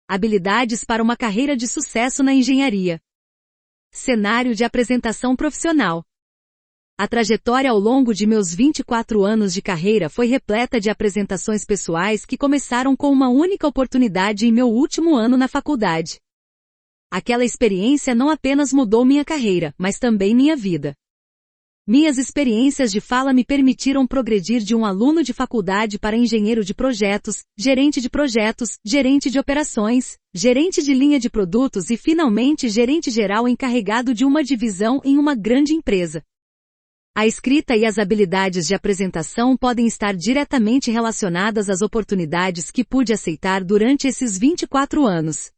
Habilidades para uma carreira de sucesso na engenharia. Cenário de apresentação profissional. A trajetória ao longo de meus 24 anos de carreira foi repleta de apresentações pessoais que começaram com uma única oportunidade em meu último ano na faculdade. Aquela experiência não apenas mudou minha carreira, mas também minha vida. Minhas experiências de fala me permitiram progredir de um aluno de faculdade para engenheiro de projetos, gerente de operações, gerente de linha de produtos e finalmente gerente geral encarregado de uma divisão em uma grande empresa. A escrita e as habilidades de apresentação podem estar diretamente relacionadas às oportunidades que pude aceitar durante esses 24 anos.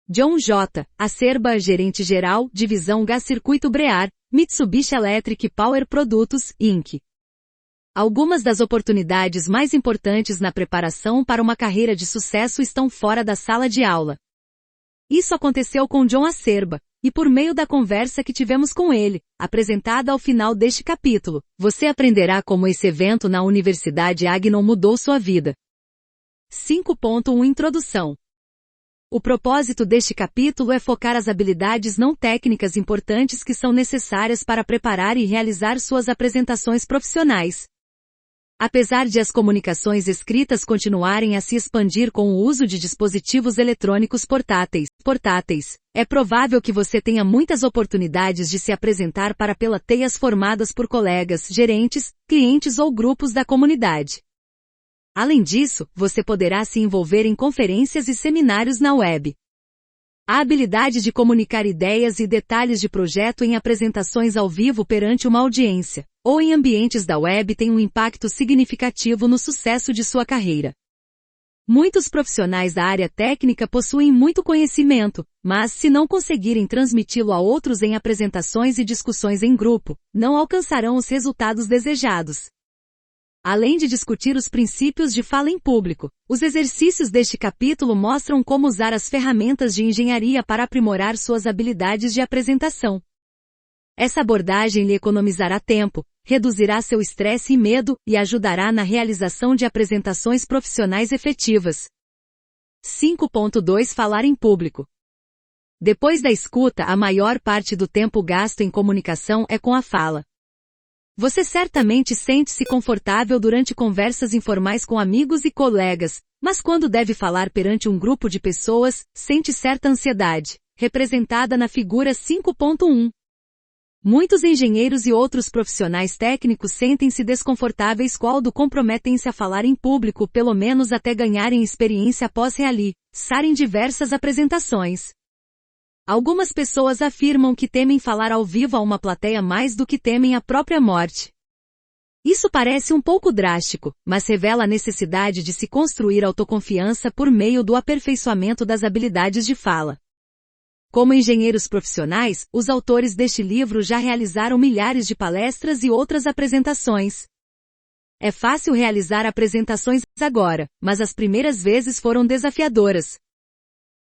John J. Acerba, gerente geral, divisão Gás Circuito Brear, Mitsubishi Electric Power Produtos, Inc. Algumas das oportunidades mais importantes na preparação para uma carreira de sucesso estão fora da sala de aula. Isso aconteceu com John Acerba, e por meio da conversa que tivemos com ele, apresentada ao final deste capítulo, você aprenderá como esse evento na Universidade Agnon mudou sua vida. 5.1 Introdução. O propósito deste capítulo é focar as habilidades não técnicas importantes que são necessárias para preparar e realizar suas apresentações profissionais. Apesar de as comunicações escritas continuarem a se expandir com o uso de dispositivos eletrônicos portáteis, é provável que você tenha muitas oportunidades de se apresentar para plateias formadas por colegas, gerentes, clientes ou grupos da comunidade. Além disso, você poderá se envolver em conferências e seminários na web. A habilidade de comunicar ideias e detalhes de projeto em apresentações ao vivo perante uma audiência, ou em ambientes da web tem um impacto significativo no sucesso de sua carreira. Muitos profissionais da área técnica possuem muito conhecimento, mas se não conseguirem transmiti-lo a outros em apresentações e discussões em grupo, não alcançarão os resultados desejados. Além de discutir os princípios de fala em público, os exercícios deste capítulo mostram como usar as ferramentas de engenharia para aprimorar suas habilidades de apresentação. Essa abordagem lhe economizará tempo, reduzirá seu estresse e medo, e ajudará na realização de apresentações profissionais efetivas. 5.2 Falar em público. Depois da escuta, a maior parte do tempo gasto em comunicação é com a fala. Você certamente sente-se confortável durante conversas informais com amigos e colegas, mas quando deve falar perante um grupo de pessoas, sente certa ansiedade, representada na figura 5.1. Muitos engenheiros e outros profissionais técnicos sentem-se desconfortáveis quando comprometem-se a falar em público, pelo menos até ganharem experiência após realizarem diversas apresentações. Algumas pessoas afirmam que temem falar ao vivo a uma plateia mais do que temem a própria morte. Isso parece um pouco drástico, mas revela a necessidade de se construir autoconfiança por meio do aperfeiçoamento das habilidades de fala. Como engenheiros profissionais, os autores deste livro já realizaram milhares de palestras e outras apresentações. É fácil realizar apresentações agora, mas as primeiras vezes foram desafiadoras.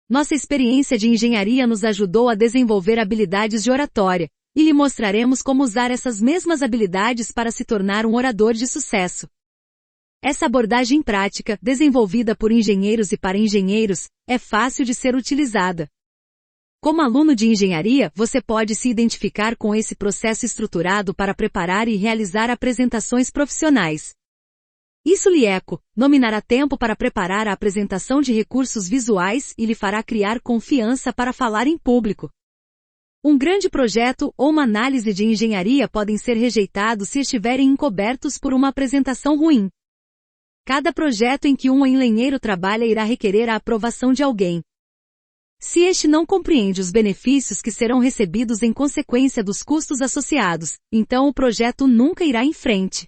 Nossa experiência de engenharia nos ajudou a desenvolver habilidades de oratória, e lhe mostraremos como usar essas mesmas habilidades para se tornar um orador de sucesso. Essa abordagem prática, desenvolvida por engenheiros e para engenheiros, é fácil de ser utilizada. Como aluno de engenharia, você pode se identificar com esse processo estruturado para preparar e realizar apresentações profissionais. Isso lhe nominará tempo para preparar a apresentação de recursos visuais e lhe fará criar confiança para falar em público. Um grande projeto ou uma análise de engenharia podem ser rejeitados se estiverem encobertos por uma apresentação ruim. Cada projeto em que um engenheiro trabalha irá requerer a aprovação de alguém. Se este não compreende os benefícios que serão recebidos em consequência dos custos associados, então o projeto nunca irá em frente.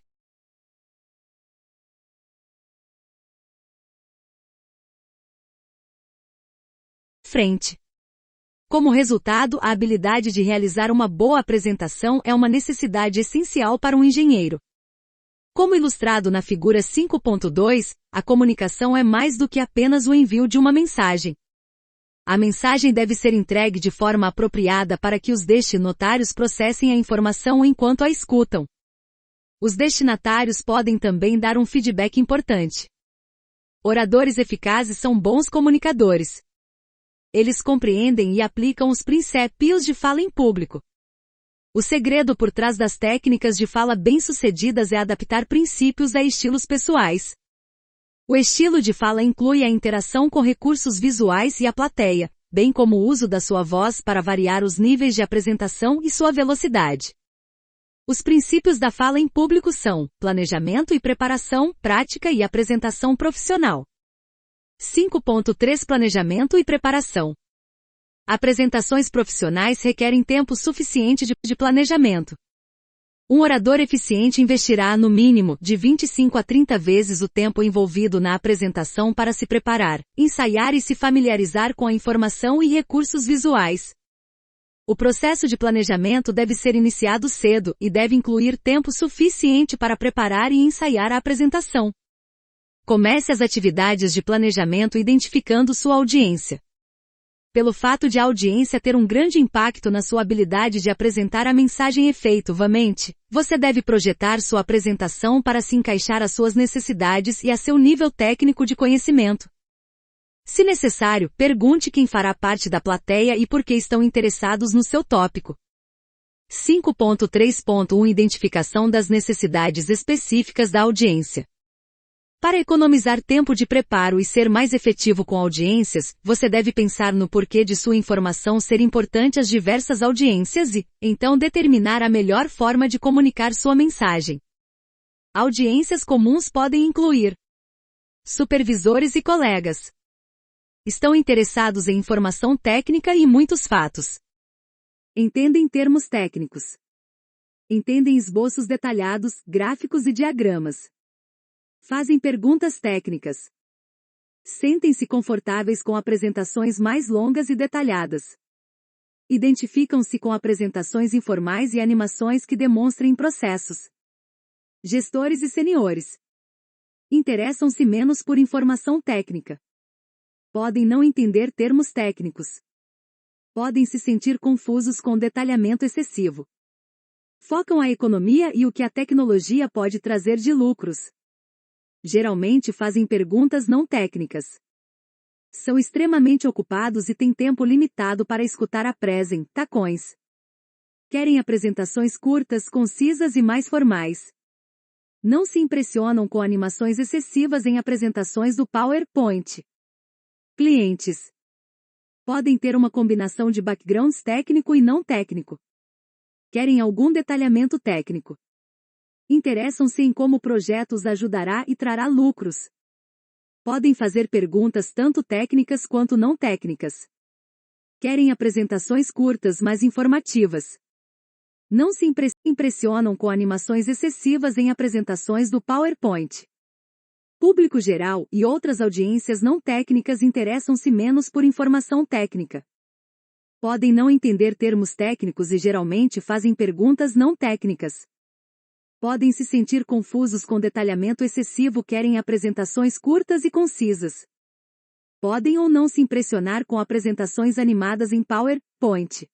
Como resultado, a habilidade de realizar uma boa apresentação é uma necessidade essencial para um engenheiro. Como ilustrado na figura 5.2, a comunicação é mais do que apenas o envio de uma mensagem. A mensagem deve ser entregue de forma apropriada para que os destinatários processem a informação enquanto a escutam. Os destinatários podem também dar um feedback importante. Oradores eficazes são bons comunicadores. Eles compreendem e aplicam os princípios de fala em público. O segredo por trás das técnicas de fala bem-sucedidas é adaptar princípios a estilos pessoais. O estilo de fala inclui a interação com recursos visuais e a plateia, bem como o uso da sua voz para variar os níveis de apresentação e sua velocidade. Os princípios da fala em público são planejamento e preparação, prática e apresentação profissional. 5.3 Planejamento e preparação. Apresentações profissionais requerem tempo suficiente de planejamento. Um orador eficiente investirá, no mínimo, de 25 a 30 vezes o tempo envolvido na apresentação para se preparar, ensaiar e se familiarizar com a informação e recursos visuais. O processo de planejamento deve ser iniciado cedo e deve incluir tempo suficiente para preparar e ensaiar a apresentação. Comece as atividades de planejamento identificando sua audiência. Pelo fato de a audiência ter um grande impacto na sua habilidade de apresentar a mensagem efetivamente, você deve projetar sua apresentação para se encaixar às suas necessidades e a seu nível técnico de conhecimento. Se necessário, pergunte quem fará parte da plateia e por que estão interessados no seu tópico. 5.3.1 Identificação das necessidades específicas da audiência. Para economizar tempo de preparo e ser mais efetivo com audiências, você deve pensar no porquê de sua informação ser importante às diversas audiências e, então, determinar a melhor forma de comunicar sua mensagem. Audiências comuns podem incluir supervisores e colegas. Estão interessados em informação técnica e muitos fatos. Entendem termos técnicos. Entendem esboços detalhados, gráficos e diagramas. Fazem perguntas técnicas. Sentem-se confortáveis com apresentações mais longas e detalhadas. Identificam-se com apresentações informais e animações que demonstrem processos. Gestores e seniores. Interessam-se menos por informação técnica. Podem não entender termos técnicos. Podem se sentir confusos com detalhamento excessivo. Focam a economia e o que a tecnologia pode trazer de lucros. Geralmente fazem perguntas não técnicas. São extremamente ocupados e têm tempo limitado para escutar apresentações. Querem apresentações curtas, concisas e mais formais. Não se impressionam com animações excessivas em apresentações do PowerPoint. Clientes. Podem ter uma combinação de backgrounds técnico e não técnico. Querem algum detalhamento técnico. Interessam-se em como o projeto os ajudará e trará lucros. Podem fazer perguntas tanto técnicas quanto não técnicas. Querem apresentações curtas mas informativas. Não se impressionam com animações excessivas em apresentações do PowerPoint. Público geral e outras audiências não técnicas interessam-se menos por informação técnica. Podem não entender termos técnicos e geralmente fazem perguntas não técnicas. Podem se sentir confusos com detalhamento excessivo, querem apresentações curtas e concisas. Podem ou não se impressionar com apresentações animadas em PowerPoint.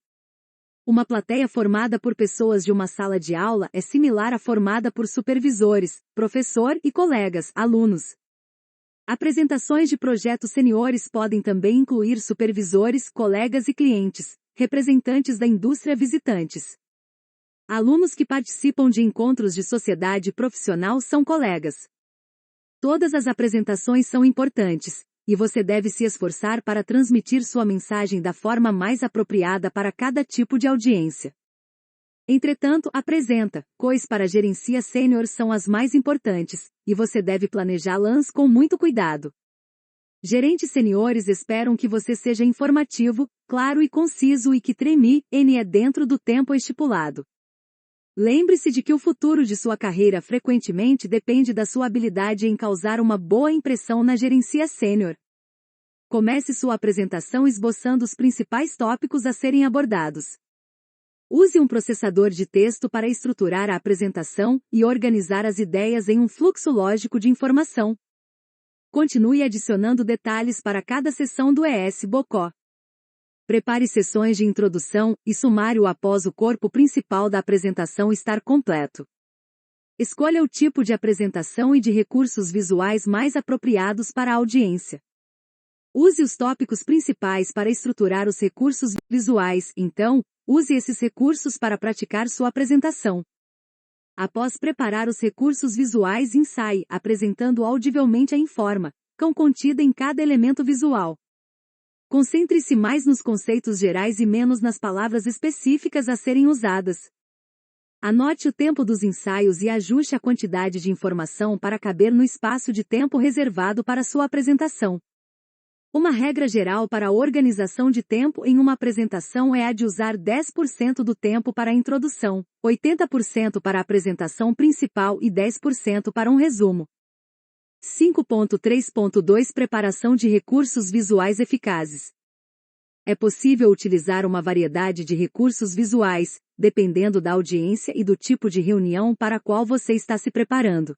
Uma plateia formada por pessoas de uma sala de aula é similar à formada por supervisores, professor e colegas, alunos. Apresentações de projetos seniores podem também incluir supervisores, colegas e clientes, representantes da indústria, visitantes. Alunos que participam de encontros de sociedade profissional são colegas. Todas as apresentações são importantes, e você deve se esforçar para transmitir sua mensagem da forma mais apropriada para cada tipo de audiência. Entretanto, apresentações para gerencia sênior são as mais importantes, e você deve planejá-las com muito cuidado. Gerentes seniores esperam que você seja informativo, claro e conciso e que termine dentro do tempo estipulado. Lembre-se de que o futuro de sua carreira frequentemente depende da sua habilidade em causar uma boa impressão na gerencia sênior. Comece sua apresentação esboçando os principais tópicos a serem abordados. Use um processador de texto para estruturar a apresentação e organizar as ideias em um fluxo lógico de informação. Continue adicionando detalhes para cada seção do ESBOK. Prepare sessões de introdução e sumário após o corpo principal da apresentação estar completo. Escolha o tipo de apresentação e de recursos visuais mais apropriados para a audiência. Use os tópicos principais para estruturar os recursos visuais, então, use esses recursos para praticar sua apresentação. Após preparar os recursos visuais, ensaie, apresentando audivelmente a informação contida em cada elemento visual. Concentre-se mais nos conceitos gerais e menos nas palavras específicas a serem usadas. Anote o tempo dos ensaios e ajuste a quantidade de informação para caber no espaço de tempo reservado para sua apresentação. Uma regra geral para a organização de tempo em uma apresentação é a de usar 10% do tempo para a introdução, 80% para a apresentação principal e 10% para um resumo. 5.3.2 Preparação de recursos visuais eficazes. É possível utilizar uma variedade de recursos visuais, dependendo da audiência e do tipo de reunião para a qual você está se preparando.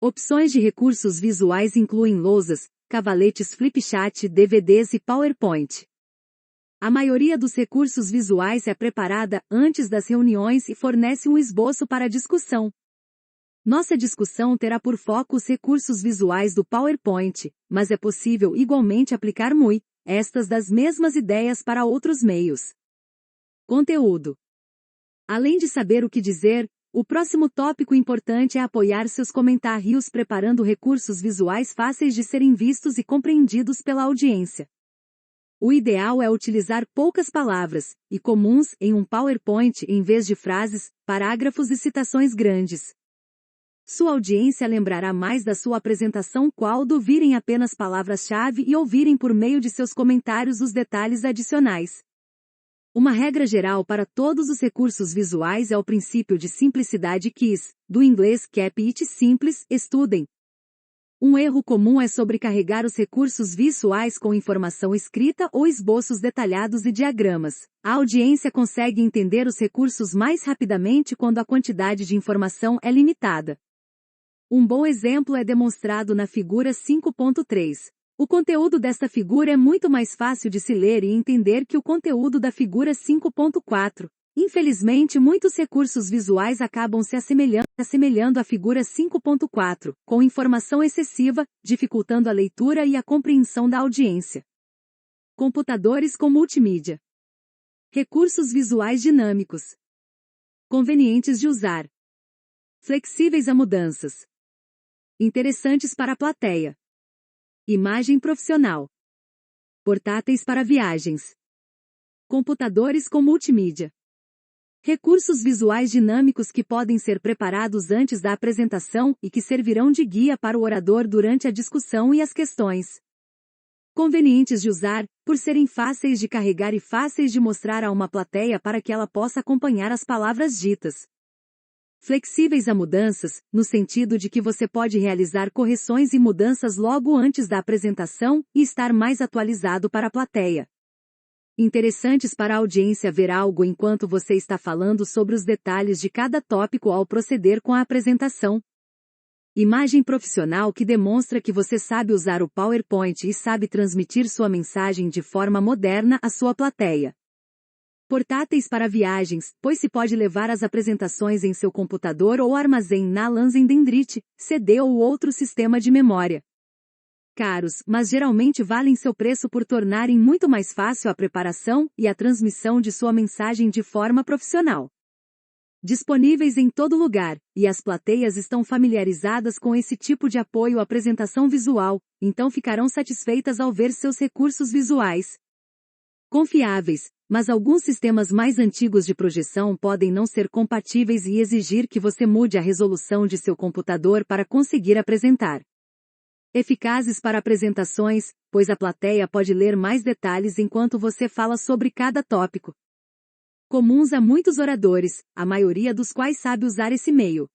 Opções de recursos visuais incluem lousas, cavaletes flipchart, DVDs e PowerPoint. A maioria dos recursos visuais é preparada antes das reuniões e fornece um esboço para a discussão. Nossa discussão terá por foco os recursos visuais do PowerPoint, mas é possível igualmente aplicar estas das mesmas ideias para outros meios. Conteúdo. Além de saber o que dizer, o próximo tópico importante é apoiar seus comentários preparando recursos visuais fáceis de serem vistos e compreendidos pela audiência. O ideal é utilizar poucas palavras, e comuns, em um PowerPoint em vez de frases, parágrafos e citações grandes. Sua audiência lembrará mais da sua apresentação quando ouvirem apenas palavras-chave e ouvirem por meio de seus comentários os detalhes adicionais. Uma regra geral para todos os recursos visuais é o princípio de simplicidade KISS, do inglês Keep It Simples, estudem. Um erro comum é sobrecarregar os recursos visuais com informação escrita ou esboços detalhados e diagramas. A audiência consegue entender os recursos mais rapidamente quando a quantidade de informação é limitada. Um bom exemplo é demonstrado na figura 5.3. O conteúdo desta figura é muito mais fácil de se ler e entender que o conteúdo da figura 5.4. Infelizmente, muitos recursos visuais acabam se assemelhando à figura 5.4, com informação excessiva, dificultando a leitura e a compreensão da audiência. Computadores com multimídia. Recursos visuais dinâmicos. Convenientes de usar. Flexíveis a mudanças. Interessantes para a plateia. Imagem profissional. Portáteis para viagens. Computadores com multimídia. Recursos visuais dinâmicos que podem ser preparados antes da apresentação e que servirão de guia para o orador durante a discussão e as questões. Convenientes de usar, por serem fáceis de carregar e fáceis de mostrar a uma plateia para que ela possa acompanhar as palavras ditas. Flexíveis a mudanças, no sentido de que você pode realizar correções e mudanças logo antes da apresentação e estar mais atualizado para a plateia. Interessantes para a audiência ver algo enquanto você está falando sobre os detalhes de cada tópico ao proceder com a apresentação. Imagem profissional que demonstra que você sabe usar o PowerPoint e sabe transmitir sua mensagem de forma moderna à sua plateia. Portáteis para viagens, pois se pode levar as apresentações em seu computador ou armazém na dendrite, CD ou outro sistema de memória. Caros, mas geralmente valem seu preço por tornarem muito mais fácil a preparação e a transmissão de sua mensagem de forma profissional. Disponíveis em todo lugar, e as plateias estão familiarizadas com esse tipo de apoio à apresentação visual, então ficarão satisfeitas ao ver seus recursos visuais. Confiáveis, mas alguns sistemas mais antigos de projeção podem não ser compatíveis e exigir que você mude a resolução de seu computador para conseguir apresentar. Eficazes para apresentações, pois a plateia pode ler mais detalhes enquanto você fala sobre cada tópico. Comuns a muitos oradores, a maioria dos quais sabe usar esse meio.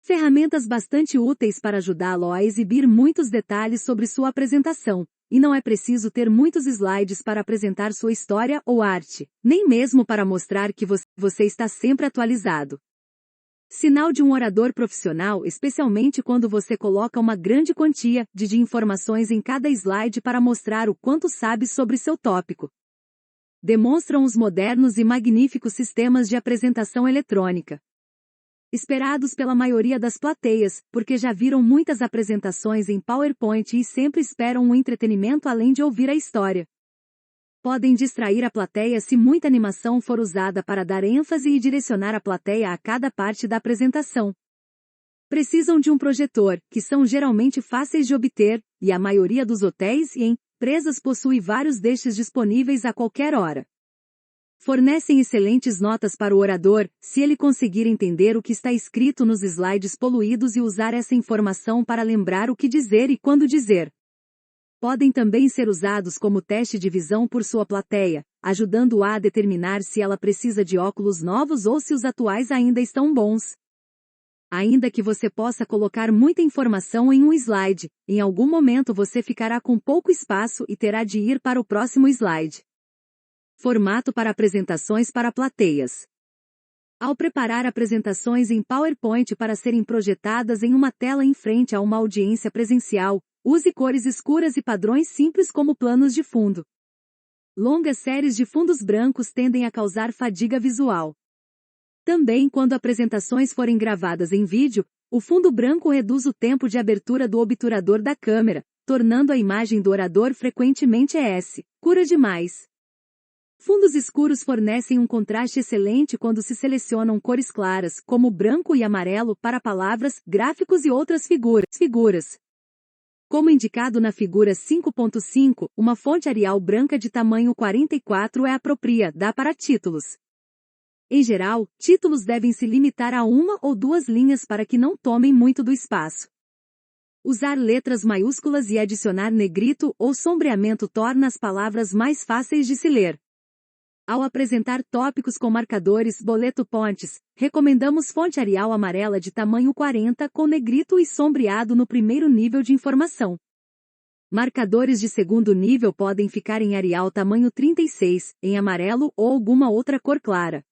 Ferramentas bastante úteis para ajudá-lo a exibir muitos detalhes sobre sua apresentação. E não é preciso ter muitos slides para apresentar sua história ou arte, nem mesmo para mostrar que você está sempre atualizado. Sinal de um orador profissional, especialmente quando você coloca uma grande quantia de informações em cada slide para mostrar o quanto sabe sobre seu tópico. Demonstram os modernos e magníficos sistemas de apresentação eletrônica. Esperados pela maioria das plateias, porque já viram muitas apresentações em PowerPoint e sempre esperam um entretenimento além de ouvir a história. Podem distrair a plateia se muita animação for usada para dar ênfase e direcionar a plateia a cada parte da apresentação. Precisam de um projetor, que são geralmente fáceis de obter, e a maioria dos hotéis e empresas possui vários destes disponíveis a qualquer hora. Fornecem excelentes notas para o orador, se ele conseguir entender o que está escrito nos slides poluídos e usar essa informação para lembrar o que dizer e quando dizer. Podem também ser usados como teste de visão por sua plateia, ajudando-a a determinar se ela precisa de óculos novos ou se os atuais ainda estão bons. Ainda que você possa colocar muita informação em um slide, em algum momento você ficará com pouco espaço e terá de ir para o próximo slide. Formato para apresentações para plateias. Ao preparar apresentações em PowerPoint para serem projetadas em uma tela em frente a uma audiência presencial, use cores escuras e padrões simples como planos de fundo. Longas séries de fundos brancos tendem a causar fadiga visual. Também quando apresentações forem gravadas em vídeo, o fundo branco reduz o tempo de abertura do obturador da câmera, tornando a imagem do orador frequentemente escura demais. Fundos escuros fornecem um contraste excelente quando se selecionam cores claras, como branco e amarelo, para palavras, gráficos e outras figuras. Como indicado na figura 5.5, uma fonte Arial branca de tamanho 44 é apropriada para títulos. Em geral, títulos devem se limitar a uma ou duas linhas para que não tomem muito do espaço. Usar letras maiúsculas e adicionar negrito ou sombreamento torna as palavras mais fáceis de se ler. Ao apresentar tópicos com marcadores bullet points, recomendamos fonte Arial amarela de tamanho 40 com negrito e sombreado no primeiro nível de informação. Marcadores de segundo nível podem ficar em Arial tamanho 36, em amarelo ou alguma outra cor clara.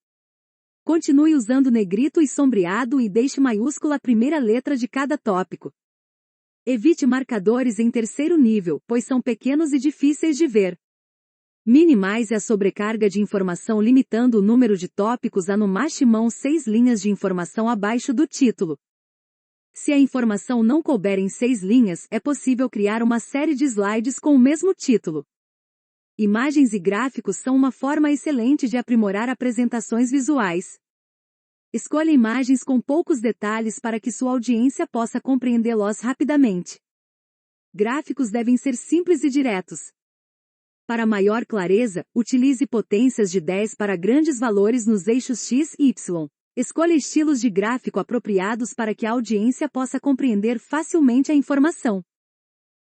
Continue usando negrito e sombreado e deixe maiúscula a primeira letra de cada tópico. Evite marcadores em terceiro nível, pois são pequenos e difíceis de ver. Minimize a sobrecarga de informação limitando o número de tópicos a no máximo 6 linhas de informação abaixo do título. Se a informação não couber em 6 linhas, é possível criar uma série de slides com o mesmo título. Imagens e gráficos são uma forma excelente de aprimorar apresentações visuais. Escolha imagens com poucos detalhes para que sua audiência possa compreendê-los rapidamente. Gráficos devem ser simples e diretos. Para maior clareza, utilize potências de 10 para grandes valores nos eixos X e Y. Escolha estilos de gráfico apropriados para que a audiência possa compreender facilmente a informação.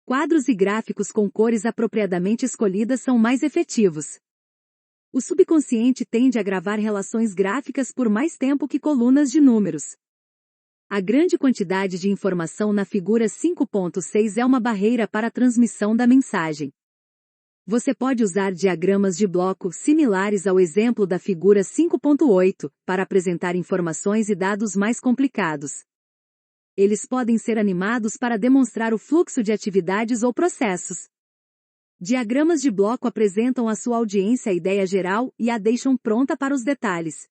Quadros e gráficos com cores apropriadamente escolhidas são mais efetivos. O subconsciente tende a gravar relações gráficas por mais tempo que colunas de números. A grande quantidade de informação na figura 5.6 é uma barreira para a transmissão da mensagem. Você pode usar diagramas de bloco similares ao exemplo da figura 5.8 para apresentar informações e dados mais complicados. Eles podem ser animados para demonstrar o fluxo de atividades ou processos. Diagramas de bloco apresentam à sua audiência a ideia geral e a deixam pronta para os detalhes.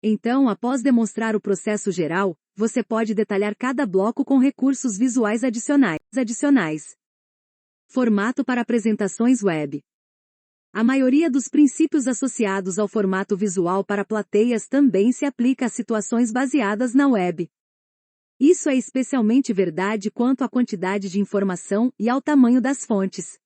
Então, após demonstrar o processo geral, você pode detalhar cada bloco com recursos visuais adicionais. Formato para apresentações web. A maioria dos princípios associados ao formato visual para plateias também se aplica a situações baseadas na web. Isso é especialmente verdade quanto à quantidade de informação e ao tamanho das fontes.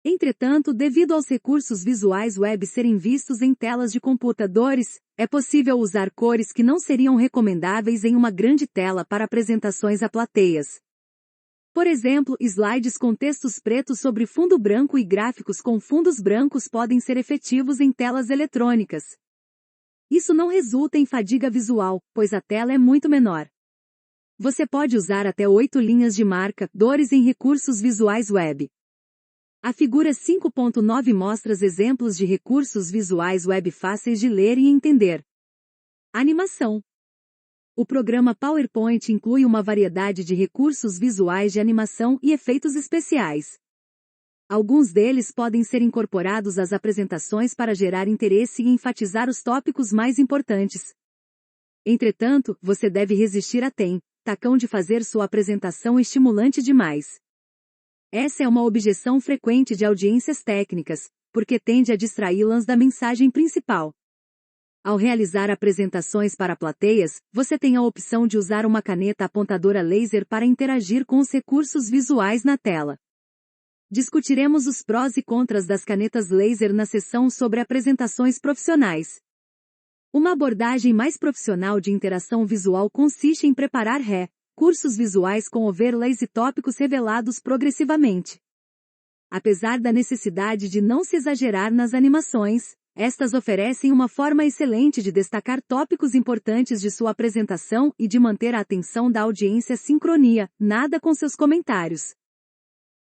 Entretanto, devido aos recursos visuais web serem vistos em telas de computadores, é possível usar cores que não seriam recomendáveis em uma grande tela para apresentações a plateias. Por exemplo, slides com textos pretos sobre fundo branco e gráficos com fundos brancos podem ser efetivos em telas eletrônicas. Isso não resulta em fadiga visual, pois a tela é muito menor. Você pode usar até 8 linhas de marcadores em recursos visuais web. A figura 5.9 mostra exemplos de recursos visuais web fáceis de ler e entender. Animação. O programa PowerPoint inclui uma variedade de recursos visuais de animação e efeitos especiais. Alguns deles podem ser incorporados às apresentações para gerar interesse e enfatizar os tópicos mais importantes. Entretanto, você deve resistir a tacão de fazer sua apresentação estimulante demais. Essa é uma objeção frequente de audiências técnicas, porque tende a distraí-las da mensagem principal. Ao realizar apresentações para plateias, você tem a opção de usar uma caneta apontadora laser para interagir com os recursos visuais na tela. Discutiremos os prós e contras das canetas laser na sessão sobre apresentações profissionais. Uma abordagem mais profissional de interação visual consiste em preparar cursos visuais com overlays e tópicos revelados progressivamente. Apesar da necessidade de não se exagerar nas animações, estas oferecem uma forma excelente de destacar tópicos importantes de sua apresentação e de manter a atenção da audiência sincronia, nada com seus comentários.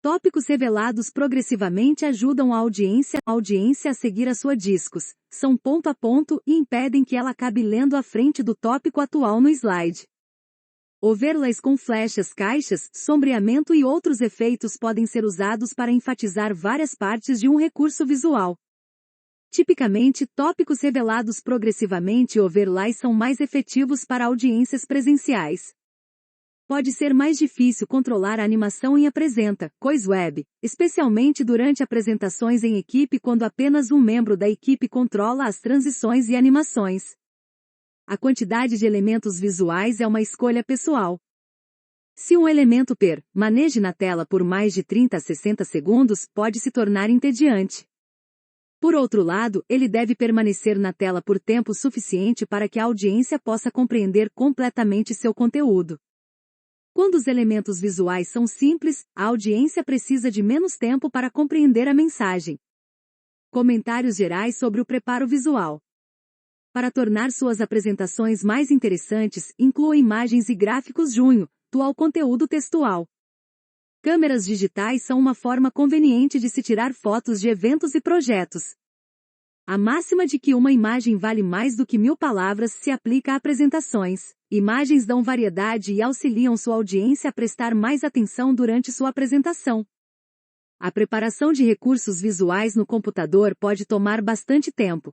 Tópicos revelados progressivamente ajudam a audiência a seguir a sua discos, são ponto a ponto e impedem que ela acabe lendo à frente do tópico atual no slide. Overlays com flechas, caixas, sombreamento e outros efeitos podem ser usados para enfatizar várias partes de um recurso visual. Tipicamente, tópicos revelados progressivamente e overlays são mais efetivos para audiências presenciais. Pode ser mais difícil controlar a animação em coisa web, especialmente durante apresentações em equipe quando apenas um membro da equipe controla as transições e animações. A quantidade de elementos visuais é uma escolha pessoal. Se um elemento permanece na tela por mais de 30 a 60 segundos, pode se tornar entediante. Por outro lado, ele deve permanecer na tela por tempo suficiente para que a audiência possa compreender completamente seu conteúdo. Quando os elementos visuais são simples, a audiência precisa de menos tempo para compreender a mensagem. Comentários gerais sobre o preparo visual. Para tornar suas apresentações mais interessantes, inclua imagens e gráficos ao conteúdo textual. Câmeras digitais são uma forma conveniente de se tirar fotos de eventos e projetos. A máxima de que uma imagem vale mais do que 1000 palavras se aplica a apresentações. Imagens dão variedade e auxiliam sua audiência a prestar mais atenção durante sua apresentação. A preparação de recursos visuais no computador pode tomar bastante tempo.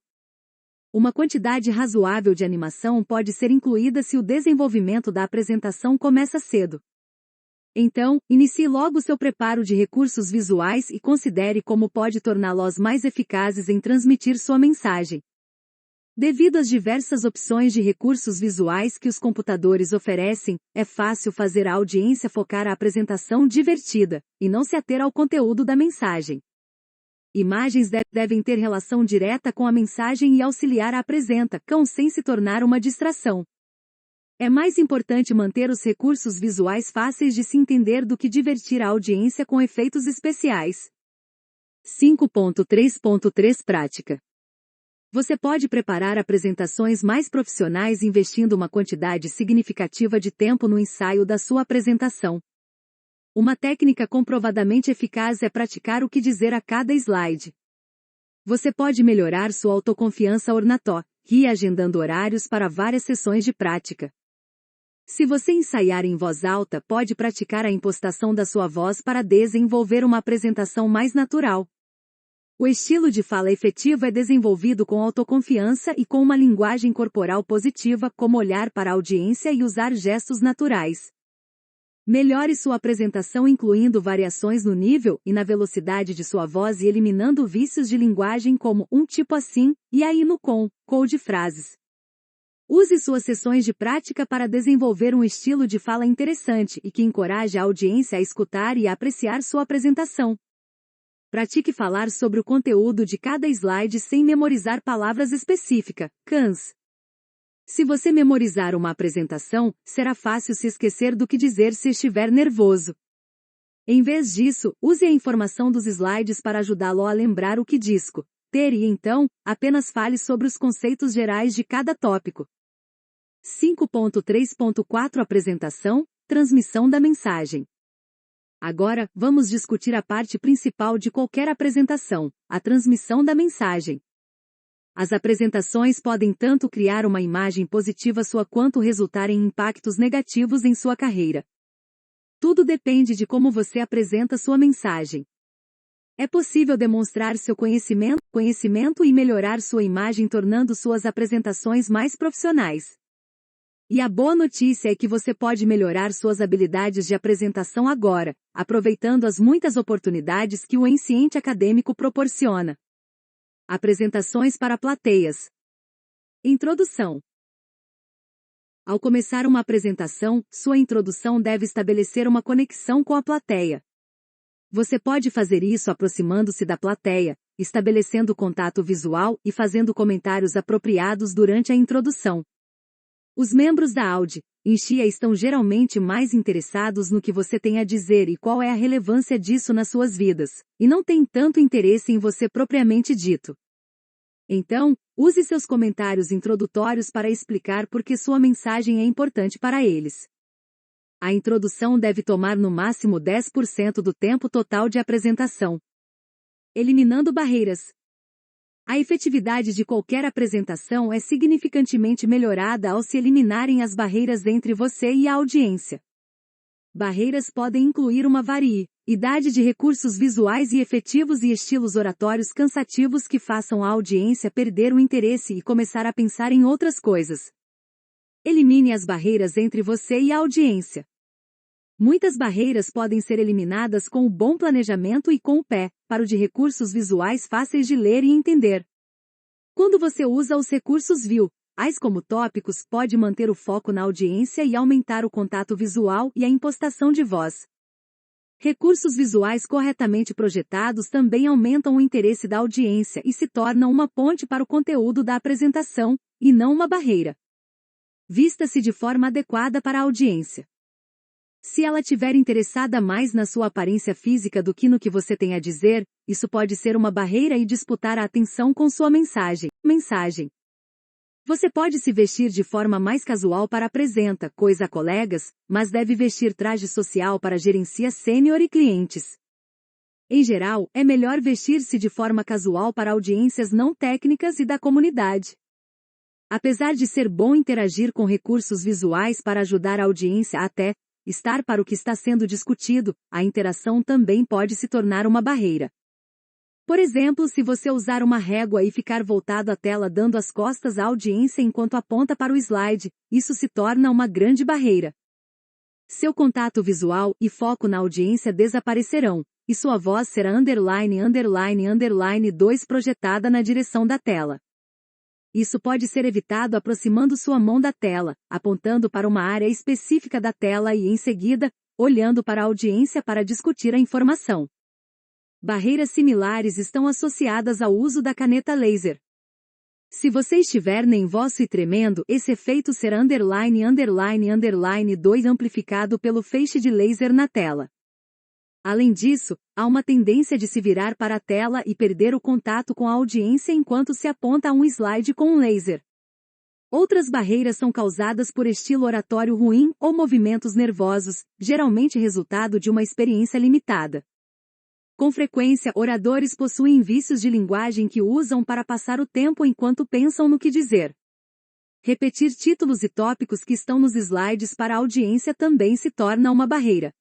Uma quantidade razoável de animação pode ser incluída se o desenvolvimento da apresentação começa cedo. Então, inicie logo seu preparo de recursos visuais e considere como pode torná-los mais eficazes em transmitir sua mensagem. Devido às diversas opções de recursos visuais que os computadores oferecem, é fácil fazer a audiência focar a apresentação divertida, e não se ater ao conteúdo da mensagem. Imagens devem ter relação direta com a mensagem e auxiliar a apresentação sem se tornar uma distração. É mais importante manter os recursos visuais fáceis de se entender do que divertir a audiência com efeitos especiais. 5.3.3 Prática. Você pode preparar apresentações mais profissionais investindo uma quantidade significativa de tempo no ensaio da sua apresentação. Uma técnica comprovadamente eficaz é praticar o que dizer a cada slide. Você pode melhorar sua autoconfiança agendando horários para várias sessões de prática. Se você ensaiar em voz alta, pode praticar a impostação da sua voz para desenvolver uma apresentação mais natural. O estilo de fala efetivo é desenvolvido com autoconfiança e com uma linguagem corporal positiva, como olhar para a audiência e usar gestos naturais. Melhore sua apresentação incluindo variações no nível e na velocidade de sua voz e eliminando vícios de linguagem como tipo assim, e aí no de frases. Use suas sessões de prática para desenvolver um estilo de fala interessante e que encoraje a audiência a escutar e a apreciar sua apresentação. Pratique falar sobre o conteúdo de cada slide sem memorizar palavras específicas. Se você memorizar uma apresentação, será fácil se esquecer do que dizer se estiver nervoso. Em vez disso, use a informação dos slides para ajudá-lo a lembrar o que disco e então, apenas fale sobre os conceitos gerais de cada tópico. 5.3.4 Apresentação, transmissão da mensagem. Agora, vamos discutir a parte principal de qualquer apresentação, a transmissão da mensagem. As apresentações podem tanto criar uma imagem positiva sua quanto resultar em impactos negativos em sua carreira. Tudo depende de como você apresenta sua mensagem. É possível demonstrar seu conhecimento e melhorar sua imagem tornando suas apresentações mais profissionais. E a boa notícia é que você pode melhorar suas habilidades de apresentação agora, aproveitando as muitas oportunidades que o ambiente acadêmico proporciona. Apresentações para plateias. Introdução. Ao começar uma apresentação, sua introdução deve estabelecer uma conexão com a plateia. Você pode fazer isso aproximando-se da plateia, estabelecendo contato visual e fazendo comentários apropriados durante a introdução. Os membros da audiência estão geralmente mais interessados no que você tem a dizer e qual é a relevância disso nas suas vidas, e não têm tanto interesse em você propriamente dito. Então, use seus comentários introdutórios para explicar por que sua mensagem é importante para eles. A introdução deve tomar no máximo 10% do tempo total de apresentação. Eliminando barreiras. A efetividade de qualquer apresentação é significantemente melhorada ao se eliminarem as barreiras entre você e a audiência. Barreiras podem incluir uma variedade de recursos visuais e efetivos e estilos oratórios cansativos que façam a audiência perder o interesse e começar a pensar em outras coisas. Elimine as barreiras entre você e a audiência. Muitas barreiras podem ser eliminadas com o bom planejamento e com o preparo de recursos visuais fáceis de ler e entender. Quando você usa os recursos visuais como tópicos, pode manter o foco na audiência e aumentar o contato visual e a impostação de voz. Recursos visuais corretamente projetados também aumentam o interesse da audiência e se tornam uma ponte para o conteúdo da apresentação, e não uma barreira. Vista-se de forma adequada para a audiência. Se ela estiver interessada mais na sua aparência física do que no que você tem a dizer, isso pode ser uma barreira e disputar a atenção com sua mensagem. Você pode se vestir de forma mais casual para coisa a colegas, mas deve vestir traje social para gerencia sênior e clientes. Em geral, é melhor vestir-se de forma casual para audiências não técnicas e da comunidade. Apesar de ser bom interagir com recursos visuais para ajudar a audiência a estar para o que está sendo discutido, a interação também pode se tornar uma barreira. Por exemplo, se você usar uma régua e ficar voltado à tela dando as costas à audiência enquanto aponta para o slide, isso se torna uma grande barreira. Seu contato visual e foco na audiência desaparecerão, e sua voz será ___2 projetada na direção da tela. Isso pode ser evitado aproximando sua mão da tela, apontando para uma área específica da tela e, em seguida, olhando para a audiência para discutir a informação. Barreiras similares estão associadas ao uso da caneta laser. Se você estiver nervoso e tremendo, esse efeito será ___2 amplificado pelo feixe de laser na tela. Além disso, há uma tendência de se virar para a tela e perder o contato com a audiência enquanto se aponta a um slide com um laser. Outras barreiras são causadas por estilo oratório ruim ou movimentos nervosos, geralmente resultado de uma experiência limitada. Com frequência, oradores possuem vícios de linguagem que usam para passar o tempo enquanto pensam no que dizer. Repetir títulos e tópicos que estão nos slides para a audiência também se torna uma barreira.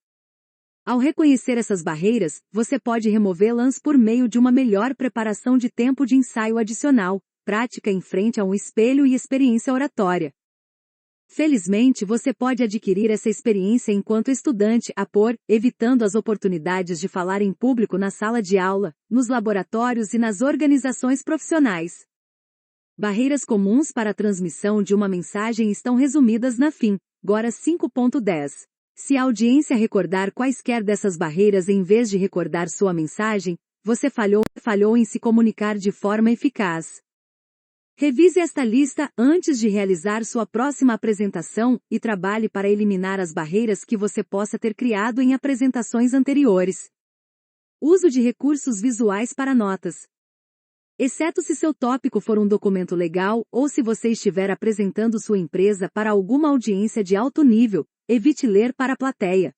Ao reconhecer essas barreiras, você pode removê-las por meio de uma melhor preparação de tempo de ensaio adicional, prática em frente a um espelho e experiência oratória. Felizmente, você pode adquirir essa experiência enquanto estudante evitando as oportunidades de falar em público na sala de aula, nos laboratórios e nas organizações profissionais. Barreiras comuns para a transmissão de uma mensagem estão resumidas na Agora 5.10. Se a audiência recordar quaisquer dessas barreiras em vez de recordar sua mensagem, você falhou em se comunicar de forma eficaz. Revise esta lista antes de realizar sua próxima apresentação e trabalhe para eliminar as barreiras que você possa ter criado em apresentações anteriores. Uso de recursos visuais para notas. Exceto se seu tópico for um documento legal ou se você estiver apresentando sua empresa para alguma audiência de alto nível, evite ler para a plateia.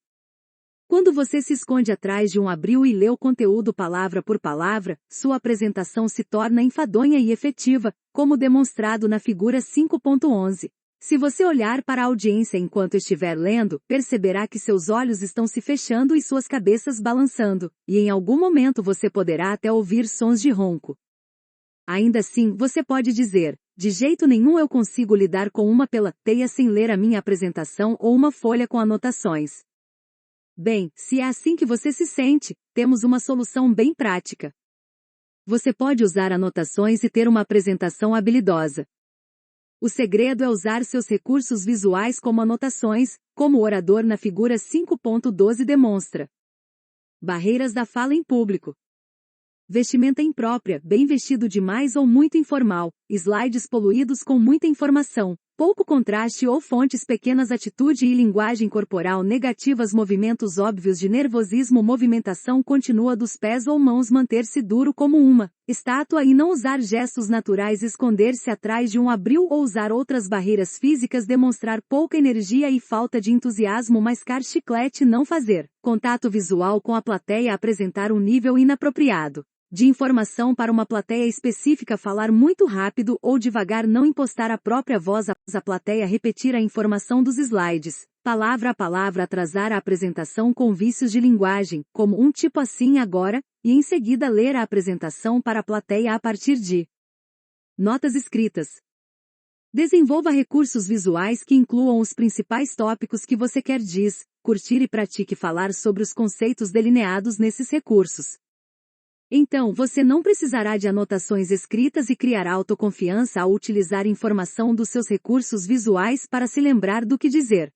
Quando você se esconde atrás de um abril e lê o conteúdo palavra por palavra, sua apresentação se torna enfadonha e efetiva, como demonstrado na figura 5.11. Se você olhar para a audiência enquanto estiver lendo, perceberá que seus olhos estão se fechando e suas cabeças balançando, e em algum momento você poderá até ouvir sons de ronco. Ainda assim, você pode dizer, De jeito nenhum eu consigo lidar com uma plateia sem ler a minha apresentação ou uma folha com anotações. Bem, se é assim que você se sente, temos uma solução bem prática. Você pode usar anotações e ter uma apresentação habilidosa. O segredo é usar seus recursos visuais como anotações, como o orador na figura 5.12 demonstra. Barreiras da fala em público. Vestimenta imprópria, bem vestido demais ou muito informal, slides poluídos com muita informação, pouco contraste ou fontes pequenas, atitude e linguagem corporal negativas, movimentos óbvios de nervosismo, movimentação contínua dos pés ou mãos, manter-se duro como uma estátua e não usar gestos naturais, esconder-se atrás de um abril ou usar outras barreiras físicas, demonstrar pouca energia e falta de entusiasmo, mascar chiclete, não fazer contato visual com a plateia, apresentar um nível inapropriado de informação para uma plateia específica, falar muito rápido ou devagar, não impostar a própria voz após a plateia repetir a informação dos slides, palavra a palavra, atrasar a apresentação com vícios de linguagem, como um tipo assim agora, e em seguida ler a apresentação para a plateia a partir de notas escritas. Desenvolva recursos visuais que incluam os principais tópicos que você quer curtir e pratique falar sobre os conceitos delineados nesses recursos. Então você não precisará de anotações escritas e criará autoconfiança ao utilizar informação dos seus recursos visuais para se lembrar do que dizer.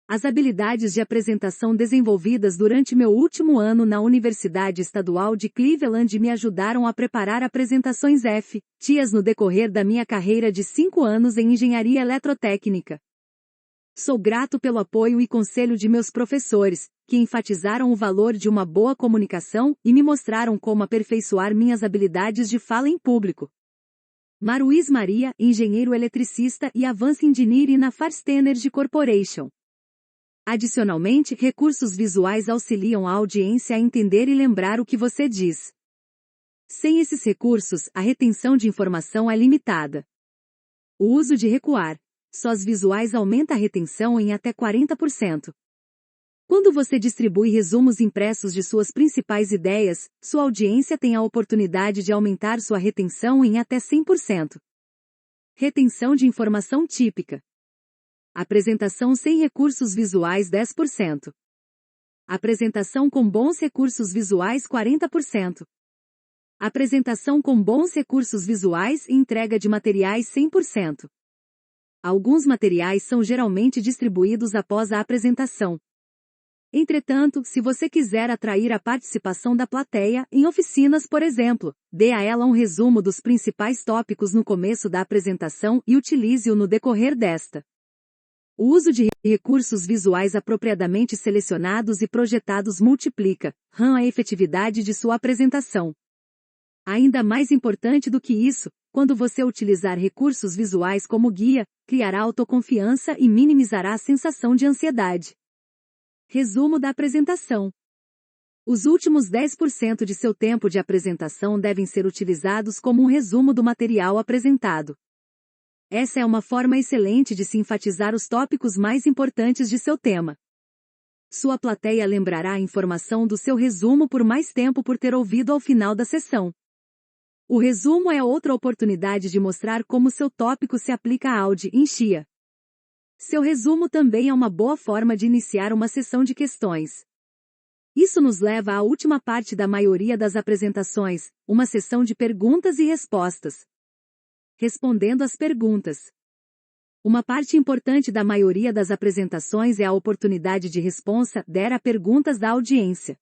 As habilidades de apresentação desenvolvidas durante meu último ano na Universidade Estadual de Cleveland me ajudaram a preparar apresentações FTs no decorrer da minha carreira de 5 anos em engenharia eletrotécnica. Sou grato pelo apoio e conselho de meus professores, que enfatizaram o valor de uma boa comunicação e me mostraram como aperfeiçoar minhas habilidades de fala em público. Maruís Maria, engenheiro eletricista e Advanced Engineer na Fast Energy Corporation. Adicionalmente, recursos visuais auxiliam a audiência a entender e lembrar o que você diz. Sem esses recursos, a retenção de informação é limitada. O uso de recuar sós visuais aumenta a retenção em até 40%. Quando você distribui resumos impressos de suas principais ideias, sua audiência tem a oportunidade de aumentar sua retenção em até 100%. Retenção de informação típica. Apresentação sem recursos visuais 10%. Apresentação com bons recursos visuais 40%. Apresentação com bons recursos visuais e entrega de materiais 100%. Alguns materiais são geralmente distribuídos após a apresentação. Entretanto, se você quiser atrair a participação da plateia, em oficinas por exemplo, dê a ela um resumo dos principais tópicos no começo da apresentação e utilize-o no decorrer desta. O uso de recursos visuais apropriadamente selecionados e projetados multiplica a efetividade de sua apresentação. Ainda mais importante do que isso, quando você utilizar recursos visuais como guia, criará autoconfiança e minimizará a sensação de ansiedade. Resumo da apresentação. Os últimos 10% de seu tempo de apresentação devem ser utilizados como um resumo do material apresentado. Essa é uma forma excelente de se enfatizar os tópicos mais importantes de seu tema. Sua plateia lembrará a informação do seu resumo por mais tempo por ter ouvido ao final da sessão. O resumo é outra oportunidade de mostrar como seu tópico se aplica à audiência. Seu resumo também é uma boa forma de iniciar uma sessão de questões. Isso nos leva à última parte da maioria das apresentações, uma sessão de perguntas e respostas. Respondendo às perguntas. Uma parte importante da maioria das apresentações é a oportunidade de resposta a perguntas da audiência.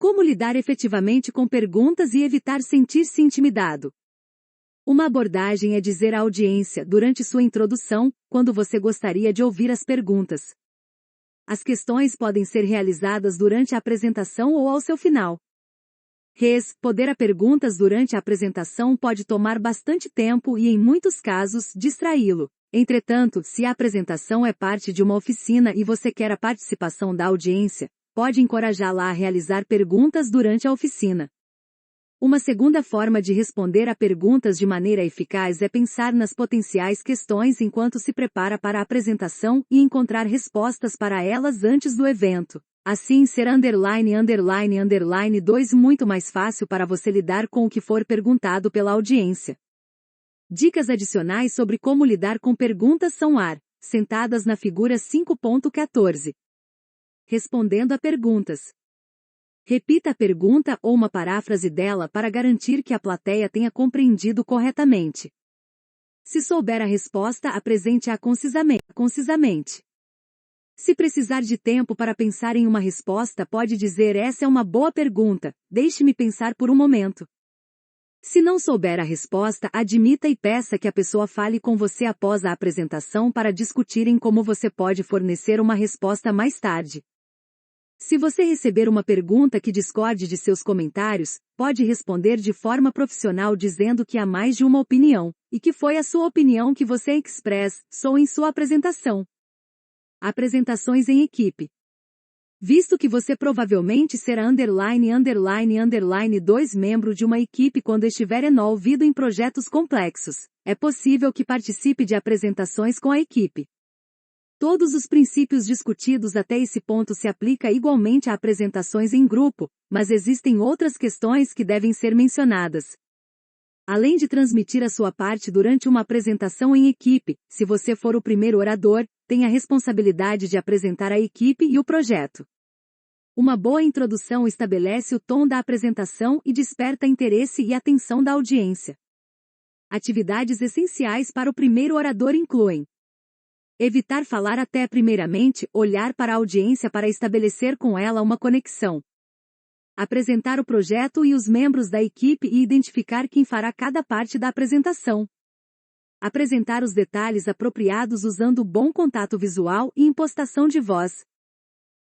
Como lidar efetivamente com perguntas e evitar sentir-se intimidado? Uma abordagem é dizer à audiência, durante sua introdução, quando você gostaria de ouvir as perguntas. As questões podem ser realizadas durante a apresentação ou ao seu final. Responder a perguntas durante a apresentação pode tomar bastante tempo e, em muitos casos, distraí-lo. Entretanto, se a apresentação é parte de uma oficina e você quer a participação da audiência, pode encorajá-la a realizar perguntas durante a oficina. Uma segunda forma de responder a perguntas de maneira eficaz é pensar nas potenciais questões enquanto se prepara para a apresentação e encontrar respostas para elas antes do evento. Assim ser ___2 muito mais fácil para você lidar com o que for perguntado pela audiência. Dicas adicionais sobre como lidar com perguntas são sentadas na figura 5.14. Respondendo a perguntas. Repita a pergunta ou uma paráfrase dela para garantir que a plateia tenha compreendido corretamente. Se souber a resposta, apresente-a concisamente. Se precisar de tempo para pensar em uma resposta, pode dizer: essa é uma boa pergunta, deixe-me pensar por um momento. Se não souber a resposta, admita e peça que a pessoa fale com você após a apresentação para discutirem como você pode fornecer uma resposta mais tarde. Se você receber uma pergunta que discorde de seus comentários, pode responder de forma profissional dizendo que há mais de uma opinião, e que foi a sua opinião que você expressou em sua apresentação. Apresentações em equipe. Visto que você provavelmente será _2 membro de uma equipe quando estiver envolvido em projetos complexos, é possível que participe de apresentações com a equipe. Todos os princípios discutidos até esse ponto se aplicam igualmente a apresentações em grupo, mas existem outras questões que devem ser mencionadas. Além de transmitir a sua parte durante uma apresentação em equipe, se você for o primeiro orador, tem a responsabilidade de apresentar a equipe e o projeto. Uma boa introdução estabelece o tom da apresentação e desperta interesse e atenção da audiência. Atividades essenciais para o primeiro orador incluem: evitar falar até primeiramente olhar para a audiência para estabelecer com ela uma conexão. Apresentar o projeto e os membros da equipe e identificar quem fará cada parte da apresentação. Apresentar os detalhes apropriados usando bom contato visual e impostação de voz.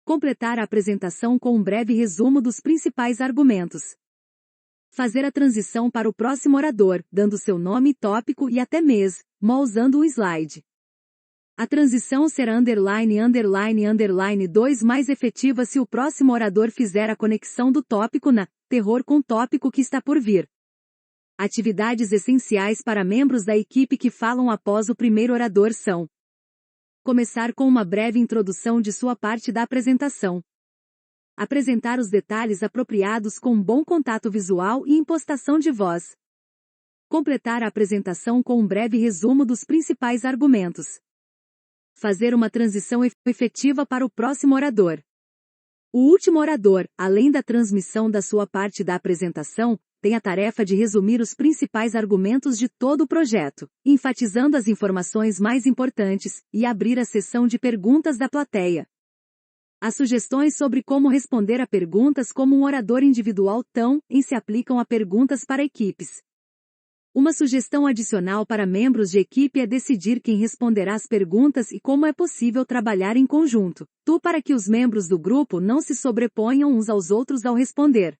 Completar a apresentação com um breve resumo dos principais argumentos. Fazer a transição para o próximo orador, dando seu nome, tópico e até mesmo usando um slide. A transição será _2 mais efetiva se o próximo orador fizer a conexão do tópico com o tópico que está por vir. Atividades essenciais para membros da equipe que falam após o primeiro orador são: começar com uma breve introdução de sua parte da apresentação. Apresentar os detalhes apropriados com bom contato visual e impostação de voz. Completar a apresentação com um breve resumo dos principais argumentos. Fazer uma transição efetiva para o próximo orador. O último orador, além da transmissão da sua parte da apresentação, tem a tarefa de resumir os principais argumentos de todo o projeto, enfatizando as informações mais importantes, e abrir a sessão de perguntas da plateia. As sugestões sobre como responder a perguntas como um orador individual se aplicam a perguntas para equipes. Uma sugestão adicional para membros de equipe é decidir quem responderá as perguntas e como é possível trabalhar em conjunto, para que os membros do grupo não se sobreponham uns aos outros ao responder.